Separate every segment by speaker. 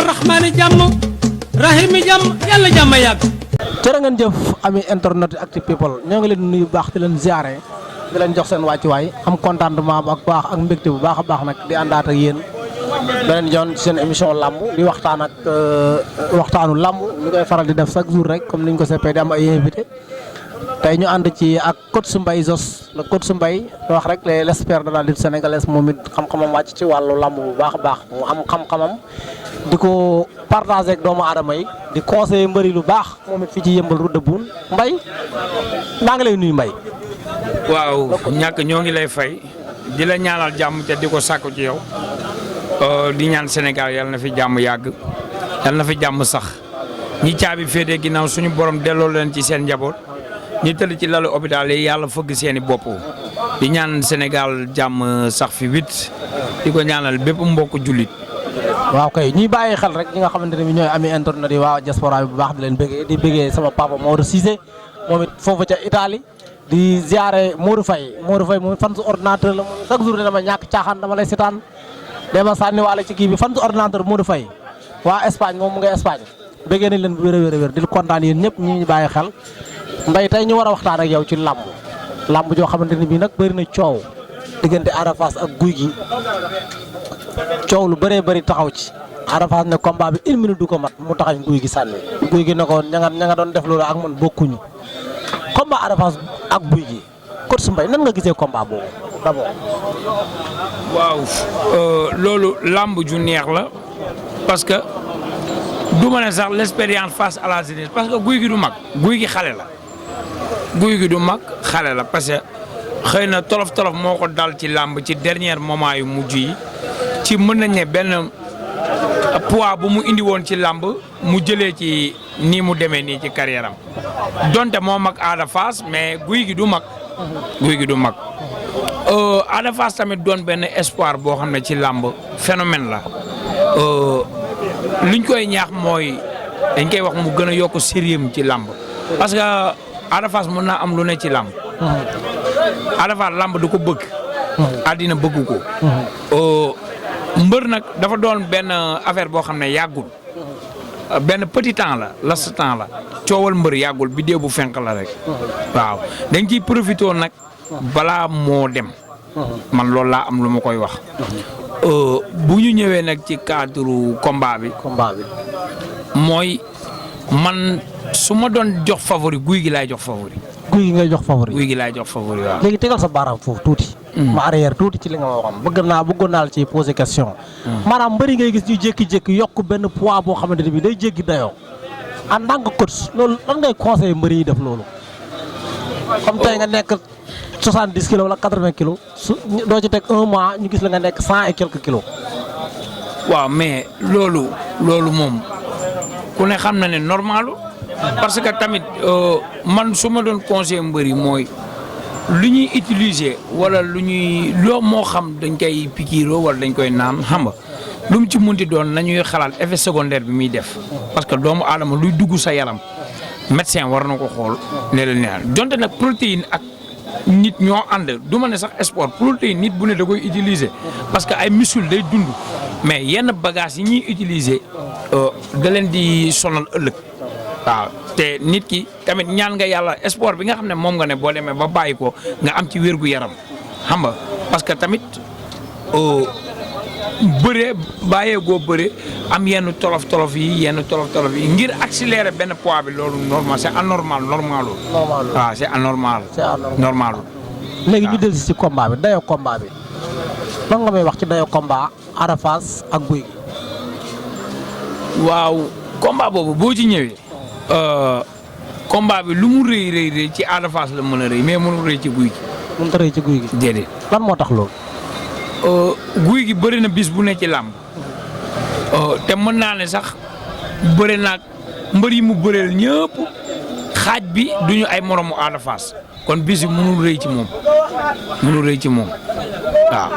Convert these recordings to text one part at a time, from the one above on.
Speaker 1: ñaanal rahmaani jàmm rahimi jàmm yàlla jàmm yàgg.
Speaker 2: jërë ngeen jëf ami internet Actu People ñoo ngi leen nuyu bu baax di leen ziare di leen jox seen wàccuwaay am contentement ak baax ak mbégte bu baax a baax nag di àndaat ak yéen beneen yoon seen émission lamb di waxtaan ak waxtaanu lamb ñu koy faral di def chaque jour rek comme ni ñu ko seppee di am ay invité tey ñu ànd ci ak coach Mbaye Zoss le coach Mbaye wax rek l'expert de la lutte sénégalaise moom it xam-xamam wàcc ci wàllu lamb bu baax a baax mu am xam-xamam di ko partagé ak doomu aadama yi di conseiller mbëri lu baax moom it fii ci yëmbal route de Boune Mbaye maa ngi lay nuyu Mbaye.
Speaker 3: waaw ñàkk ñoo ngi lay fay di la ñaanal jàmm te di ko sàkku ci yow di ñaan Sénégal yal na fi jàmm yàgg yal na fi jàmm sax ñi caabi féetee ginnaaw suñu borom delloo leen ci seen njaboot ñi tëdd ci lalu hôpital yi yàlla fëgg seeni bopp di ñaan Sénégal jàmm sax fi wit di ko ñaanal bépp mbokk jullit.
Speaker 2: waaw kay ñuy bàyyi xel rek ñi nga xamante ne bi ñooy ami internet yi waa diaspora bi bu baax di leen bëggee di bëggee sama papa Maodo Cissé moom it foofu ca Italie di ziare Modou Faye moom fan su ordinateur la moom chaque jour ne dama ñàkk caaxaan dama lay setaan dama sànni waale ci kii bi fan su ordinateur Modou Faye waa Espagne moom mu ngay Espagne bëggee nañ leen bu wér di kontaan yéen ñëpp ñu bàyyi xel Mbaye tey ñu war a waxtaan ak yow ci làmb joo xamante ne bii nag bëri na coow diggante Ada Fass ak Gouye Gui coow lu bëree bëri taxaw ci Ada Fass ne combat bi une minute du ko mat mu taxañ Gouye Gui sànni Gouye Gui ne ko ña nga doon def loolu ak man bokkuñu combat Ada Fass ak Gouye Gui coach Mbaye nan nga gisee combat boobu d'abord.
Speaker 3: waaw loolu làmb ju neex la parce que du ma ne sax l'expérience face à la jeunesse parce que Gouye Gui du mag Gouye Gui xale la Gouye Gui du mag xale la parce que xëy na tolof moo ko dal ci làmb ci dernier moment yu mujj yi ci mën nañ ne benn poids bu mu indi woon ci làmb mu jëlee ci nii mu demee nii ci carrière am donte moo mag Ada Fass mais Gouye Gui du mag. Gouye Gui du mag. Ada Fass tamit doon benn espoir boo xam ne ci làmb phénomène la liñ koy ñaax mooy dañ koy wax mu gën a yokk sérieux ci làmb parce que Ada Fass mën naa am lu ne ci làmb. Ada Fass làmb du ko bëgg. àddina bëgg ko. mbër nag dafa doon benn affaire boo xam ne yàggul benn petit temps la laps temps la coowal mbër yàggul bidéo bu fenk la rek waaw dañ ciy profité nag balaa moo dem man loolu laa am lu ma koy wax bu ñu ñëwee nag ci cadre combat bi mooy man su ma doon jox favori Gouye Gui laay jox favori.
Speaker 2: Gouye Gui ngay jox favori.
Speaker 3: Gouye Gui laay jox favori waaw.
Speaker 2: léegi tegal sa baaraam foofu tuuti. ma arrière tuuti ci li nga ma waxoon bëggoon naa la ci poser question. maanaam mbëri ngay gis ñu jékki-jékki yokk benn poids boo xamante ne bii day jéggi dayoo. en tant que coach loolu lan ngay conseiller mbëri yi def loolu. comme tey nga nekk 70 kilos wala 80 kilos su doo ci teg un mois ñu gis la nga nekk 100 et quelques kilos.
Speaker 3: waaw mais loolu moom ku ne xam na ne normalu parce que tamit man su ma doon conseiller mbëri mooy. lu ñuy utiliser wala loo moo xam dañ koy pikiiroo wala dañ koy naan xam nga lu mu ci munti doon nañuy xalaat effet secondaire bi muy def parce que doomu aadama luy dugg sa yaram médecin war na ko xool ne la neex donte nag protéine ak nit ñoo ànd du ma ne sax sport protéine nit bu ne da koy utiliser parce que ay muscle day dund mais yenn bagages yi ñuy utiliser da leen di sonal ëllëg waaw te nit ki tamit ñaan nga yàlla sport bi nga xam ne moom nga ne boo demee ba bàyyi ko nga am ci wérgu yaram xam nga parce que tamit bëree bàyyeegoo bëre am yenn tolof yi ngir accélérer benn poids bi loolu normal c'est anormal normalul waaw c'est anormal normalul
Speaker 2: léegi ñu dellu si combat bi dayoo combat bi lan nga may wax ci dayoo combat Ada Fass ak Gouye Gui.
Speaker 3: waaw combat boobu boo ci ñëwee combat bi lu mu rëy ci Ada Fass la mën a rëy mais mënul rëy ci Gouye Gui.
Speaker 2: mënut a rëy ci Gouye Gui.
Speaker 3: déedéet.
Speaker 2: lan moo tax loolu.
Speaker 3: Gouye Gui bëri na bis bu ne ci làmb te mën naa ne sax bëri naag mbër yi mu bëreel ñëpp xaaj bi duñu ay moromu Ada Fass kon bis bi mënul rëy ci moom waaw.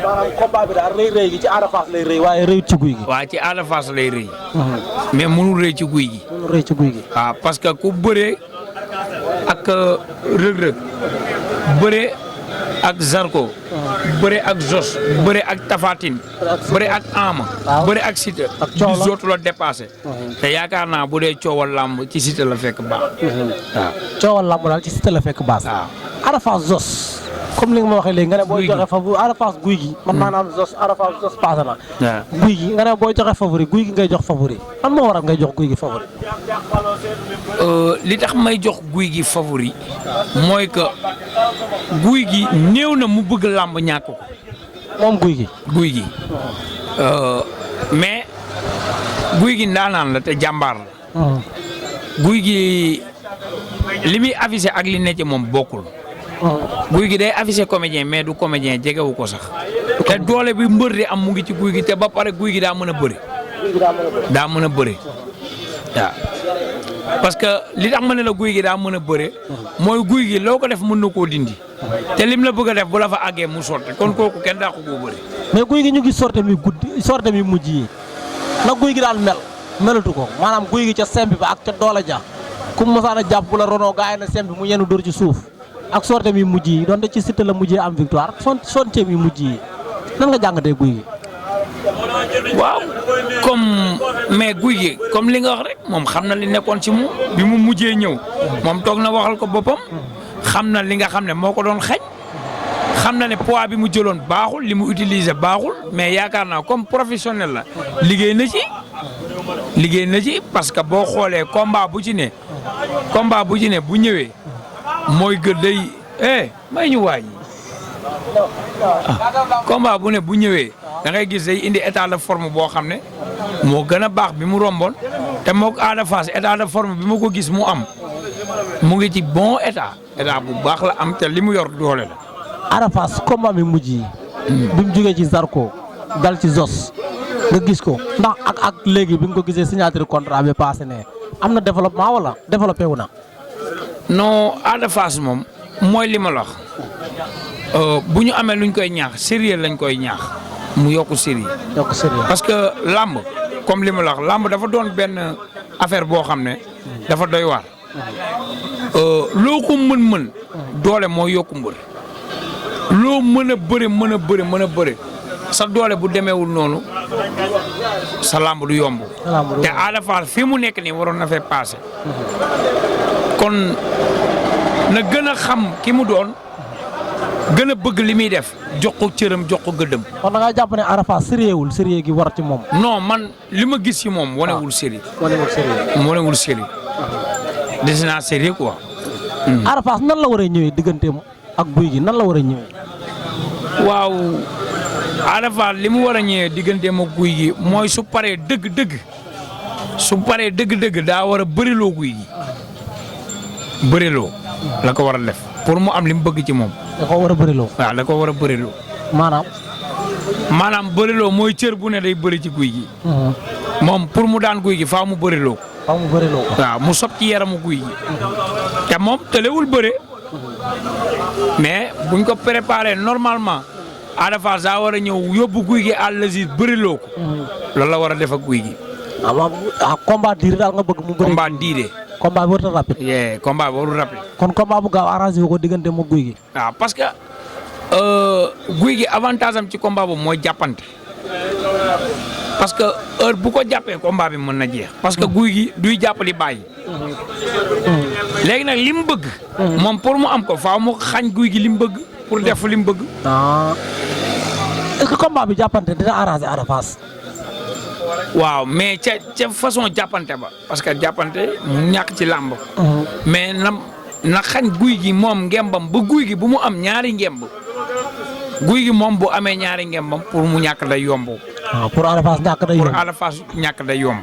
Speaker 2: maanaam combat bi daal rëy gi ci Ada Fass lay rëy waaye rëyut ci Gouye Gui.
Speaker 3: waaw ci Ada Fass lay rëy. mais mënul rëy ci Gouye Gui.
Speaker 2: mënul rëy ci Gouye Gui.
Speaker 3: waaw parce que ku bëree ak Reug Reug bëree ak Zarko bëre ak Zos bëre ak Tafatine bëre ak Ama bëre ak Siteu di zootu la dépassé te yaakaar naa bu dee coowal làmb ci Siteu la fekk baax waaw
Speaker 2: coowal làmb daal ci Siteu la fekk baax
Speaker 3: waaw
Speaker 2: Ada Fass Zos comme li nga ma waxee léegi nga ne booy joxe favori Ada Fass guy gi man maanaam Zos Ada Fass Zos passé na guy gi nga ne booy joxe favori guy gi ngay jox favori lan moo waral ngay jox guy gi favori
Speaker 3: li tax may jox guy gi favori mooy que guy gi néew na mu bëgg làmb ñàkk ko
Speaker 2: moom guy gi
Speaker 3: mais guy gi ndaanaan la te jàmbaar la guy gi li muy affiché ak li ne ci moom bokkul guy gi day affiché comédien mais du comédien jegewu ko sax te doole bi mbër di am mu ngi ci guy gi te ba pare guy gi daa mën a bëri waaw parce que li tax ma ne la guy gi daa mën a bëre mooy guy gi loo ko def mën na koo dindi te lim la bëgg a def bu la fa àggee mu sotti kon kooku kenn daa ko koo bëri.
Speaker 2: mais guy gi ñu ngi sorte mi mujj yi na guy gi daal melatu ko maanaam guy gi ca sembi ba ak ca doole ja ku mu mosaan a jàpp bu la ronoo gaay na sembi mu yenu dóor ci suuf ak sorte mi mujj yi donte ci Siteu la mujjee am victoire sonte mi mujj yi nan nga jàngatee guy gi.
Speaker 3: waaw mais guy gi comme li nga wax rek moom xam na li nekkoon ci moom bi mu mujjee ñëw moom toog na waxal ko boppam xam na li nga xam ne moo ko doon xañ xam na ne poids bi mu jëloon baaxul li mu utiliser baaxul mais yaakaar naa comme professionnel la liggéey na ci parce que boo xoolee combat bu ci ne bu ñëwee mooy gën day may ñu waaj combat bu ne bu ñëwee da ngay gis day indi état de forme boo xam ne moo gën a baax bi mu romboon te moog Ada Fass état de forme bi ma ko gis mu am mu ngi ci bon état bu baax la am te li mu yor doole la.
Speaker 2: Ada Fass combat mi mujj yi. bi mu jógee ci Zarko dal ci Zos nga gis ko ndax ak léegi bi nga ko gisee signature contrat bi passé ne am na développement wala développé wu na.
Speaker 3: non Ada Fass moom mooy li ma la wax bu ñu amee luñ koy ñaax sérieux lañ koy ñaax. mu yokk sérieux parce que làmb comme li ma la wax làmb dafa doon benn affaire boo xam ne dafa doy waar loo ko mën doole moo yokku mbër loo mën a bëri sa doole bu demeewul noonu sa làmb du yomb te Ada Fass fi mu nekk nii waroon na fee passé kon na gën a xam ki mu doon gën a bëgg li muy def jox ko cëram jox ko gëddëm.
Speaker 2: kon da ngaa jàpp ne Ada Fass sérieux gi war ci moom.
Speaker 3: non man li ma gis ci moom wanewul sérieux. wanewul sérieux. des naa sérieux quoi.
Speaker 2: Ada Fass nan la war a ñëwee digganteem ak guy gi nan la war a ñëwee.
Speaker 3: waaw Ada Fass li mu war a ñëwee digganteem ak guy gi mooy su paree dëgg daa war a bëriloo guy gi bëriloo la ko war a def pour mu am li mu bëgg ci moom.
Speaker 2: da koo war a bëriloo.
Speaker 3: waaw da koo war a bëriloo.
Speaker 2: maanaam
Speaker 3: bëriloo mooy cër bu ne day bëri ci guy gi. moom pour mu daan guy gi faaw mu bëriloo. waaw mu sob ci yaramu guy gi. te moom tëlewul bëre. mais buñ ko préparé normalement Ada Fass daa war a ñëw yóbbu guy gi àll si bëriloo ko. loolu la war a def ak guy gi.
Speaker 2: combat diire daal nga bëgg mu bëri.
Speaker 3: combat diire.
Speaker 2: combat bi warut a rapide.
Speaker 3: combat bi warut rapide.
Speaker 2: kon combat bu gaaw arrangé wu ko diggante moom guy gi.
Speaker 3: waaw parce que guy gi avantage am ci combat boobu mooy jàppante parce que heure bu ko jàppee combat bi mën na jeex. parce que guy gi duy jàpp di bàyyi. léegi nag li mu bëgg. moom pour mu am ko faaw mu xañ guy gi li mu bëgg pour def li mu bëgg.
Speaker 2: est-ce que combat bi jàppante dina arrangé Ada Fass.
Speaker 3: waaw mais ca façon jàppante ba parce que jàppante mu ñàkk ci làmb. mais na xañ guy gi moom ngembam ba guy gi bu mu am ñaari ngemb guy gi moom bu amee ñaari ngembam pour mu ñàkk day yomb.
Speaker 2: waaw pour Ada Fass ñàkk day yomb
Speaker 3: pour Ada Fass ñàkk day yomb.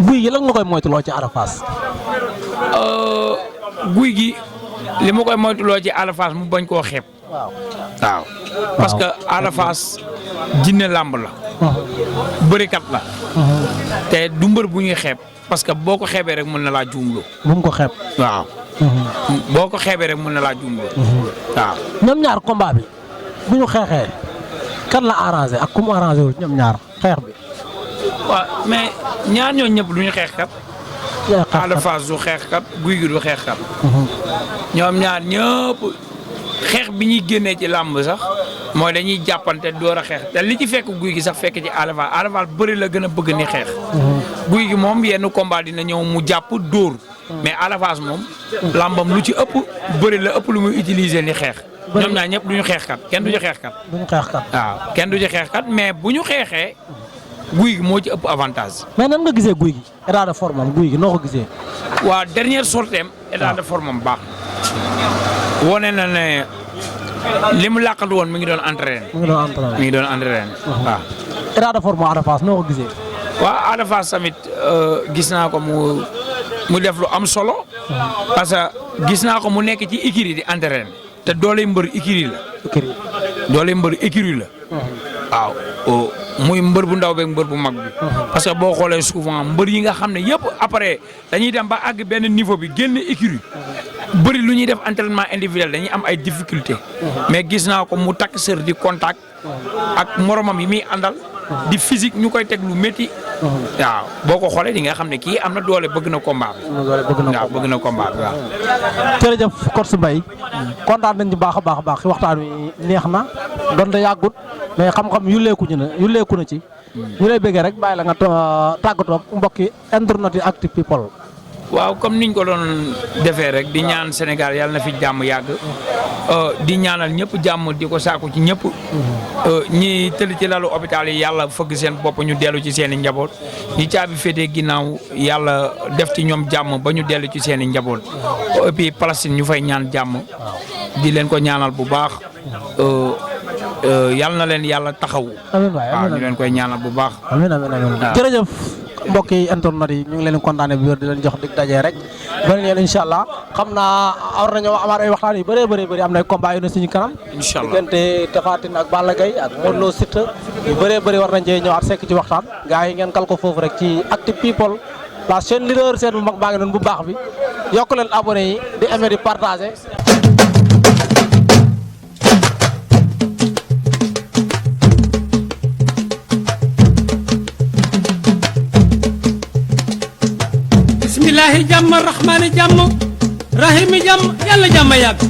Speaker 2: guy gi lan nga koy moytuloo ci Ada Fass.
Speaker 3: guy gi li ma koy moytuloo ci Ada Fass mu bañ koo xeeb. waaw parce que Ada Fass jinne làmb la. bërikat la. te du mbër bu ñuy xeeb parce que boo ko xeebee rek mën na laa juumloo.
Speaker 2: bu mu ko xeeb.
Speaker 3: waaw. boo ko xeebee rek mën na laa juumloo. waaw.
Speaker 2: ñoom ñaar combat bi bu ñu xeexee kan la arrangé ak ku mu arrangé wul ñoom ñaar xeex bi.
Speaker 3: waaw mais ñaar ñooñu ñëpp du ñu xeexkat. Ada Fass du xeexkat guy gi du xeexkat. ñoom ñaar ñëpp xeex bi ñuy génnee ci làmb sax mooy dañuy jàppante door a xeex te li ci fekk guy gi sax fekk ci Ada Fass bëri la gën a bëgg ni xeex. guy gi moom yenn combat dina ñëw mu jàpp dóor. mais Ada Fass moom. làmbam lu ci ëpp bëri la ëpp lu muy utiliser ni xeex. ñoom ñaar ñëpp duñu xeexkat kenn du ñu xeexkat.
Speaker 2: duñu xeexkat.
Speaker 3: waaw kenn du ci xeexkat mais bu ñu xeexee guy gi moo ci ëpp avantage.
Speaker 2: mais nan nga gisee guy gi état de forme am guy gi noo ko gisee.
Speaker 3: waa dernière sortie am état de forme am baax wone na ne li mu làqatu woon mi ngi doon entraîné. mi ngi doon entraîné waaw.
Speaker 2: état de forme Ada Fass noo ko gisee.
Speaker 3: waaw Ada Fass tamit gis naa ko mu def lu am solo. parce que gis naa ko mu nekk ci écurie di entraîné. te doole mbër écurie la. doole mbër écurie la. waaw muy mbër bu ndaw beeg mbër bu mag bi. parce que boo xoolee souvent mbër yi nga xam ne yëpp après dañuy dem ba àgg benn niveau bi génn écurie. bëri lu ñuy def entraînement individuel dañuy am ay difficulté mais gis naa ko mu takk sër di contact. ak moromam yi muy àndal. di physique ñu koy teg lu métti. waaw boo ko xoolee di nga xam ne kii am na doole bëgg na combat bi. bëgg na combat bi waaw.
Speaker 2: jërëjëf Coach Mbaye kontaan nañ ci baax a baax waxtaan wi neex na donte yàggut mais xam-xam yulleeku na ci. ñu lay bëggee rek bàyyi la nga tàggatoo ak mbokki internet yi Actu People.
Speaker 3: waaw comme niñ ko doon defee rek di ñaan Sénégal yàlla na fi jàmm yàgg. di ñaanal ñëpp jàmm di ko saaku ci ñëpp. ñi tëdd ci lalu hôpital yi yàlla fëgg seen bopp ñu dellu ci seen i njaboot. ñi caabi féetee ginnaaw yàlla def ci ñoom jàmm ba ñu dellu ci seen i njaboot. et puis Palestine ñu fay ñaan jàmm. di leen ko ñaanal bu baax. yàlla na leen yàlla taxawu.
Speaker 2: amiin waay
Speaker 3: waaw ñu leen koy ñaanal bu baax.
Speaker 2: amiin jërëjëf. mbokk yi internet yi ñu ngi leen di kontaane bi wér di leen jox dig daje rek beneen yoon incha allah xam naa war nañoo amaat ay waxtaan yu bëree am na ay combat yu ne suñu kanam.
Speaker 3: incha allah
Speaker 2: diggante Tapha Tine ak Balla Gaye ak Modou Lo Siteu yu bëree war nañ cee ñëwaat sekk ci waxtaan gars yi ngeen kal ko foofu rek ci Actu People la chaîne leader seen bu mag baa ngi noonu bu baax bi yokk leen abonné yi di aimer di partager.
Speaker 1: bismillahi jàmm rahmaani jàmm rahimi jàmm yàlla jàmm yàgg